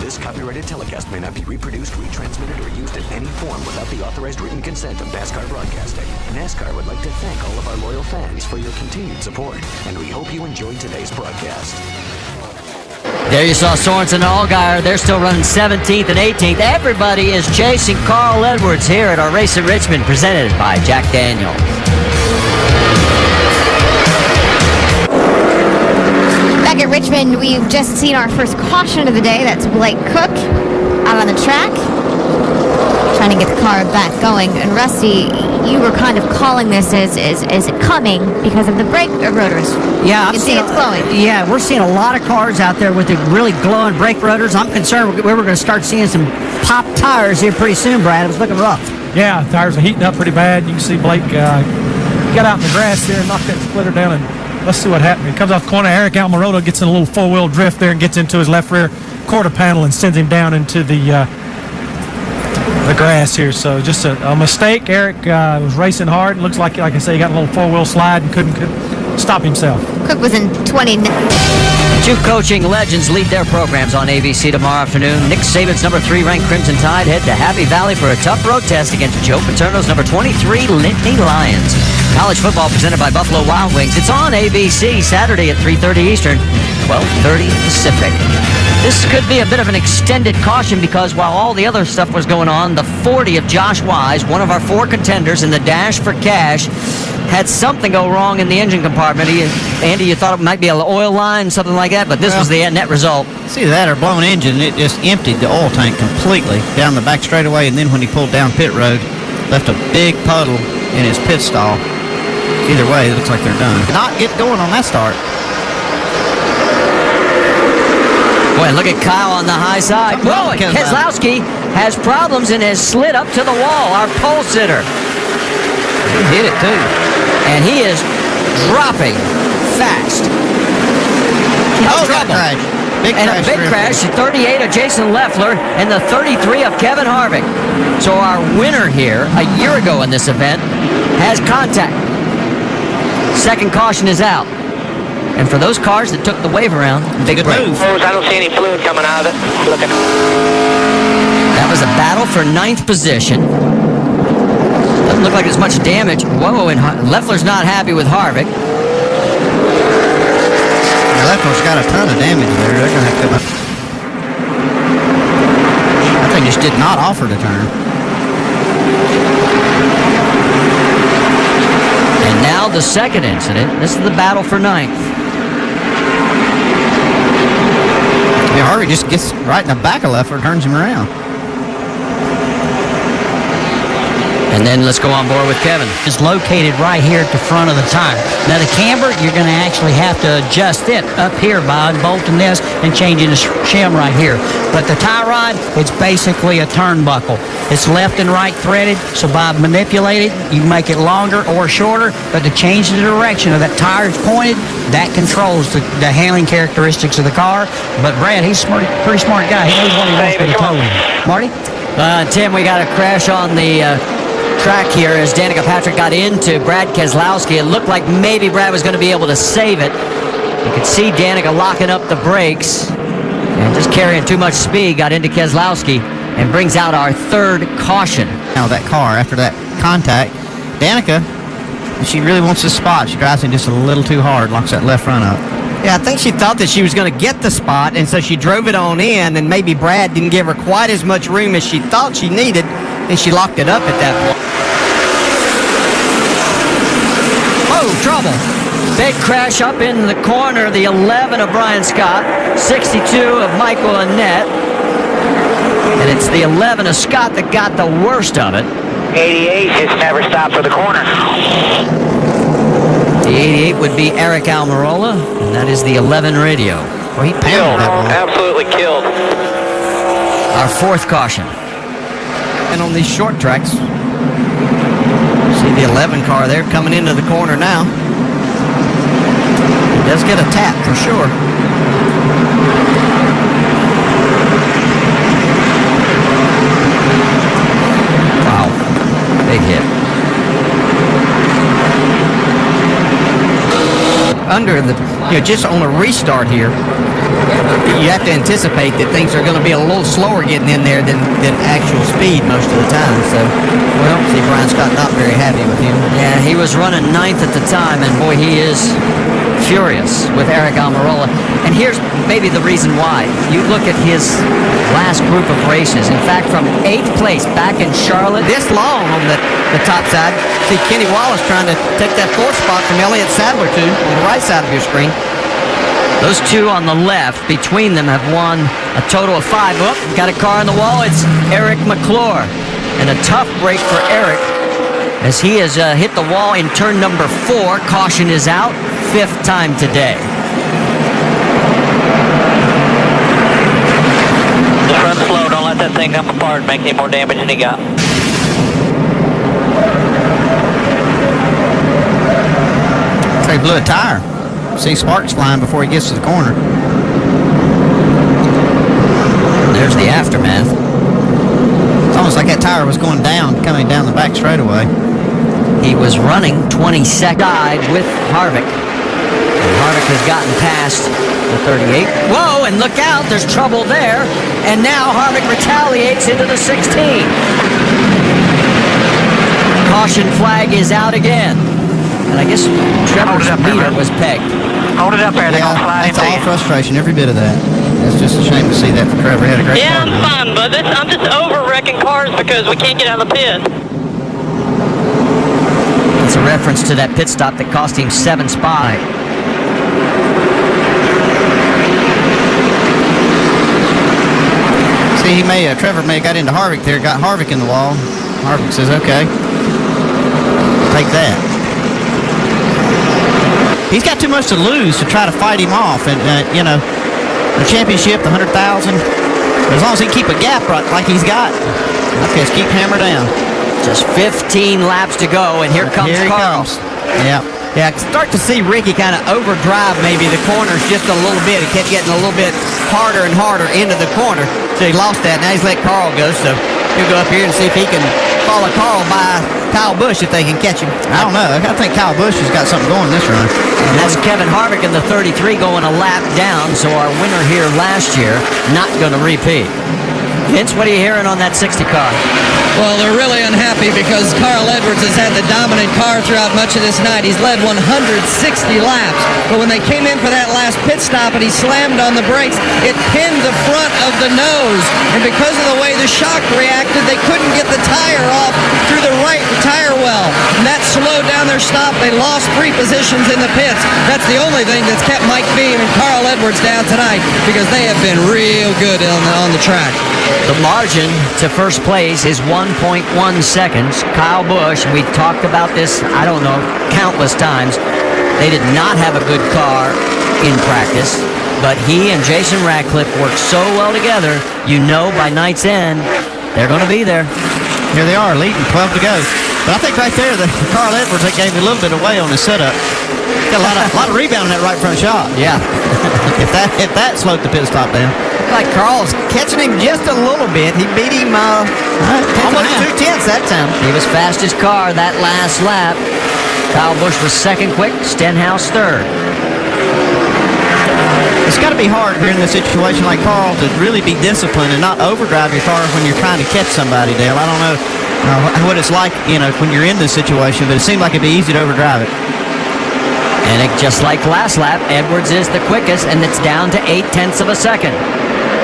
This copyrighted telecast may not be reproduced, retransmitted, or used in any form without the authorized written consent of NASCAR Broadcasting. NASCAR would like to thank all of our loyal fans for your continued support, and we hope you enjoyed today's broadcast. There you saw Sorensen and Allgaier. They're still running 17th and 18th. Everybody is chasing Carl Edwards here at our race at Richmond, presented by Jack Daniels. Back at Richmond, we've just seen our first caution of the day. That's Blake Cook out on the track, trying to get the car back going. And Rusty, you were kind of calling this as it coming because of the brake rotors. Yeah, you can see it's glowing. Yeah, we're seeing a lot of cars out there with the really glowing brake rotors. I'm concerned we were going to start seeing some pop tires here pretty soon, Brad. It was looking rough. Yeah, tires are heating up pretty bad. You can see Blake got out in the grass there and knocked that splitter down, and let's see what happened. He comes off the corner. Eric Almirola gets in a little four-wheel drift there and gets into his left rear quarter panel and sends him down into the grass here. So just a mistake. Eric was racing hard. It looks like I say, he got a little four-wheel slide and couldn't stop himself. Cook was in 20. Two coaching legends lead their programs on ABC tomorrow afternoon. Nick Saban's number 3 ranked Crimson Tide head to Happy Valley for a tough road test against Joe Paterno's number 23 Nittany Lions. College football presented by Buffalo Wild Wings. It's on ABC Saturday at 3:30 Eastern, 12:30 Pacific. This could be a bit of an extended caution because while all the other stuff was going on, the 40 of Josh Wise, one of our 4 contenders in the Dash for Cash, had something go wrong in the engine compartment. Andy, you thought it might be an oil line, something like that, but this was the net result. See that or blown engine, it just emptied the oil tank completely down the back straightaway, and then when he pulled down pit road, left a big puddle in his pit stall. Either way, it looks like they're done. Not get going on that start. Boy, look at Kyle on the high side. Whoa, and Keselowski has problems and has slid up to the wall, our pole sitter. He hit it too. And he is dropping fast. Trouble. Big and crash. A big crash, the 38 of Jason Leffler and the 33 of Kevin Harvick. So our winner here, a year ago in this event, has contact. Second caution is out. And for those cars that took the wave around, big break. I don't see any fluid coming out of it. Looking. That was a battle for 9th position. Doesn't look like there's much damage. Whoa, and Leffler's not happy with Harvick. Leffler's got a ton of damage there. They're going to have to... That thing just did not offer to turn. And now the second incident. This is the battle for 9th. Yeah, Harvick just gets right in the back of Leffler, turns him around. And then let's go on board with Kevin. It's located right here at the front of the tire. Now the camber, you're going to actually have to adjust it up here by unbolting this and changing the shim right here. But the tie rod, it's basically a turnbuckle. It's left and right threaded, so by manipulating it, you make it longer or shorter, but to change the direction of that tire's pointed, that controls the handling characteristics of the car. But Brad, he's a pretty smart guy. He knows what he wants for the towing. Marty? Tim, we got a crash on the track here as Danica Patrick got into Brad Keselowski. It looked like maybe Brad was going to be able to save it. You could see Danica locking up the brakes and just carrying too much speed, got into Keselowski and brings out our 3rd caution. Now that car, after that contact, Danica, she really wants this spot. She drives in just a little too hard, locks that left front up. Yeah, I think she thought that she was going to get the spot, and so she drove it on in, and maybe Brad didn't give her quite as much room as she thought she needed, and she locked it up at that point. Oh, trouble. Big crash up in the corner, the 11 of Brian Scott, 62 of Michael Annette, and it's the 11 of Scott that got the worst of it. 88 just never stopped for the corner. The 88 would be Eric Almirola, and that is the 11 radio. Well, he pounded that one. Absolutely killed. Our 4th caution. And on these short tracks, see the 11 car there coming into the corner now. It does get a tap for sure. Wow, big hit. Under the, just on a restart here, you have to anticipate that things are going to be a little slower getting in there than actual speed most of the time. So, well, see Brian Scott not very happy with him. Yeah, he was running 9th at the time, and boy, he is furious with Eric Almirola. And here's maybe the reason why. You look at his last group of races. In fact, from 8th place back in Charlotte, This long on the top side. See Kenny Wallace trying to take that 4th spot from Elliott Sadler, too, on the right side of your screen. those two on the left, between them, have won a total of 5. Oh, got a car on the wall. It's Eric McClure. And a tough break for Eric as he has hit the wall in turn number 4. Caution is out. 5th time today. Just run slow. Don't let that thing come apart and make any more damage than he got. So he blew a tire. See sparks flying before he gets to the corner. There's the aftermath. It's almost like that tire was going down, coming down the back straightaway. He was running 22nd with Harvick. And Harvick has gotten past the 38. Whoa, and look out, there's trouble there. And now Harvick retaliates into the 16. Caution flag is out again. And I guess Trevor's leader was pegged. Hold it up there. They're going to slide That's into all you. frustration, every bit of that. It's just a shame to see that for Trevor. He had a great Yeah, car. I'm fine, but I'm just over wrecking cars because we can't get out of the pit. It's a reference to that pit stop that cost him 7 spots. See, Trevor may have got into Harvick there, got Harvick in the wall. Harvick says, okay, take that. He's got too much to lose to try to fight him off. And, the championship, the 100,000, as long as he can keep a gap right like he's got, okay, let's keep hammer down. Just 15 laps to go, and here comes Carl. Yeah. Yeah, I start to see Ricky kind of overdrive maybe the corners just a little bit. He kept getting a little bit harder and harder into the corner. So he lost that. Now he's let Carl go. So he'll go up here and see if he can follow Carl by Kyle Busch if they can catch him. I don't know. I think Kyle Busch has got something going this run. And that's Kevin Harvick in the 33 going a lap down. So our winner here last year not going to repeat. Vince, what are you hearing on that 60 car? Well, they're really unhappy because Carl Edwards has had the dominant car throughout much of this night. He's led 160 laps. But when they came in for that last pit stop and he slammed on the brakes, it pinned the front of the nose. And because of the way the shock reacted, they couldn't get the tire off through the right tire well. And that slowed down their stop. They lost 3 positions in the pits. That's the only thing that's kept Mike Beam and Carl Edwards down tonight because they have been real good on the track. The margin to first place is 1.1 seconds. Kyle Busch, we've talked about this, I don't know, countless times. They did not have a good car in practice, but he and Jason Ratcliffe worked so well together, by night's end, they're going to be there. Here they are, leading 12 to go. But I think right there, the Carl Edwards, that gave me a little bit away on his setup. Got a lot of rebound in that right front shot. Yeah. if that slowed the pit stop down. Like Carl's catching him just a little bit. He beat him almost 2/10 that time. He was fastest car that last lap. Kyle Busch was second quick, Stenhouse third. It's got to be hard here in a situation like Carl to really be disciplined and not overdrive your car when you're trying to catch somebody, Dale. I don't know what it's like, when you're in this situation, but it seemed like it'd be easy to overdrive it. And just like last lap, Edwards is the quickest, and it's down to 0.8 seconds.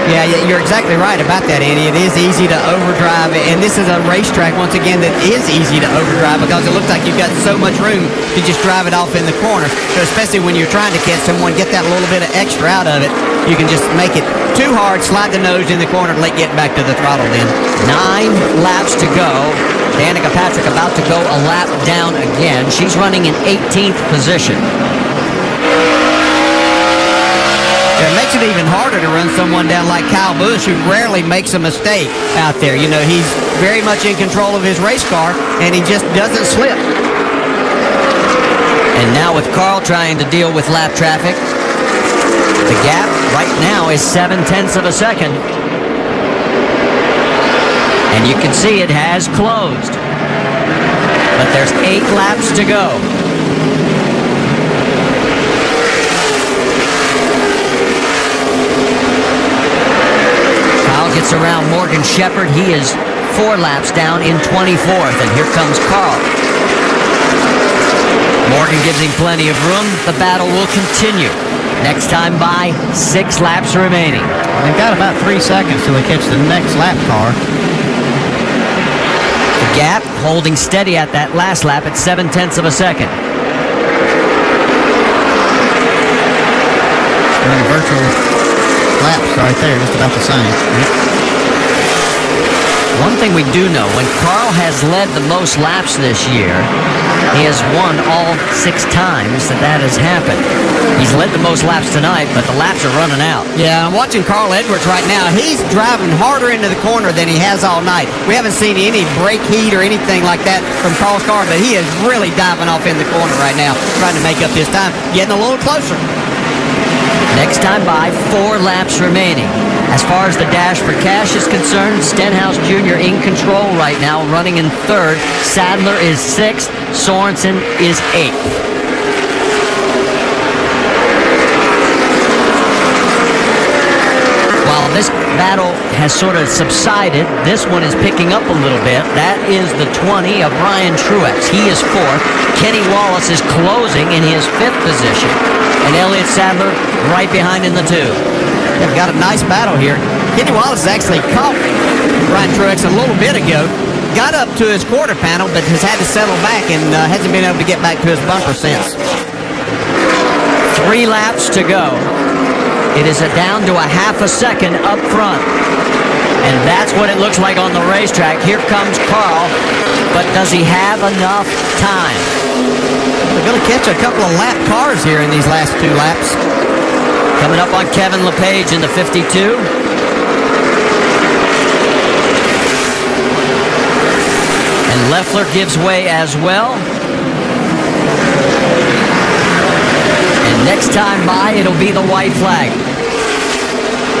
Yeah, you're exactly right about that, Andy. It is easy to overdrive, and this is a racetrack, once again, that is easy to overdrive because it looks like you've got so much room to just drive it off in the corner. So especially when you're trying to catch someone, get that little bit of extra out of it, you can just make it too hard, slide the nose in the corner, and get back to the throttle then. 9 laps to go. Danica Patrick about to go a lap down again. She's running in 18th position. It makes it even harder to run someone down like Kyle Busch, who rarely makes a mistake out there. He's very much in control of his race car, and he just doesn't slip. And now with Carl trying to deal with lap traffic, the gap right now is 0.7 seconds. And you can see it has closed. But there's 8 laps to go. gets around Morgan Shepherd. He is 4 laps down in 24th, and here comes Carl. Morgan gives him plenty of room. The battle will continue. Next time by, 6 laps remaining. They've got about 3 seconds till they catch the next lap car. The gap holding steady at that last lap at 0.7 of a second. And virtual laps right there, just about the same. One thing we do know, when Carl has led the most laps this year, he has won all 6 times that has happened. He's led the most laps tonight, but the laps are running out. Yeah, I'm watching Carl Edwards right now. He's driving harder into the corner than he has all night. We haven't seen any brake heat or anything like that from Carl's car, but he is really diving off in the corner right now, trying to make up his time, getting a little closer. Next time by, 4 laps remaining. As far as the dash for cash is concerned, Stenhouse Jr. in control right now, running in 3rd. Sadler is 6th. Sorensen is 8th. While this battle has sort of subsided, this one is picking up a little bit. That is the 20 of Ryan Truex. He is 4th. Kenny Wallace is closing in his 5th position. And Elliott Sadler right behind in the 2. They've got a nice battle here. Kenny Wallace actually caught Ryan Truex a little bit ago. Got up to his quarter panel, but has had to settle back and hasn't been able to get back to his bumper since. 3 laps to go. It is down to a half a second up front. And that's what it looks like on the racetrack. Here comes Carl, but does he have enough time? They're going to catch a couple of lap cars here in these last 2 laps. Coming up on Kevin LePage in the 52. And Leffler gives way as well. And next time by, it'll be the white flag.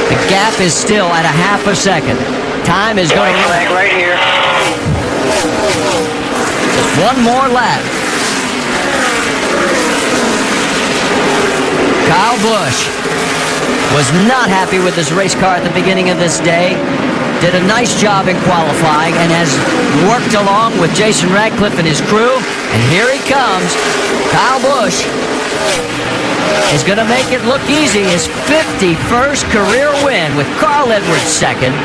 The gap is still at a half a second. Time is going to... Flag right here. Just 1 more lap. Kyle Busch was not happy with his race car at the beginning of this day. Did a nice job in qualifying and has worked along with Jason Radcliffe and his crew. And here he comes. Kyle Busch is going to make it look easy. His 51st career win with Carl Edwards 2nd.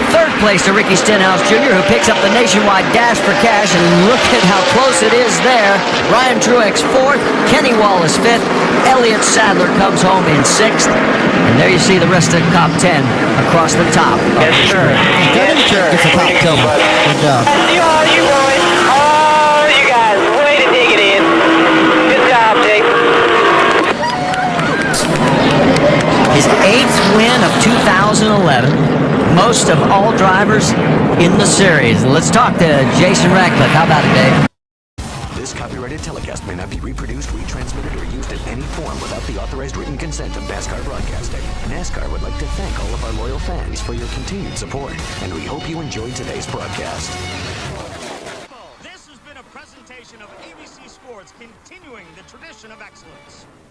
3rd place to Ricky Stenhouse Jr., who picks up the nationwide dash for cash, and look at how close it is there. Ryan Truex 4th, Kenny Wallace 5th, Elliott Sadler comes home in 6th, and there you see the rest of the top 10 across the top. Yes, sir. Yes, sir. It's a top 10. Good job. You boys. Oh, you guys. Way to dig it in. Good job, Jake. His 8th win of 2011. Most of all drivers in the series. Let's talk to Jason Radcliffe. How about it, Dave? This copyrighted telecast may not be reproduced, retransmitted, or used in any form without the authorized written consent of NASCAR Broadcasting. NASCAR would like to thank all of our loyal fans for your continued support, and we hope you enjoyed today's broadcast. This has been a presentation of ABC Sports, continuing the tradition of excellence.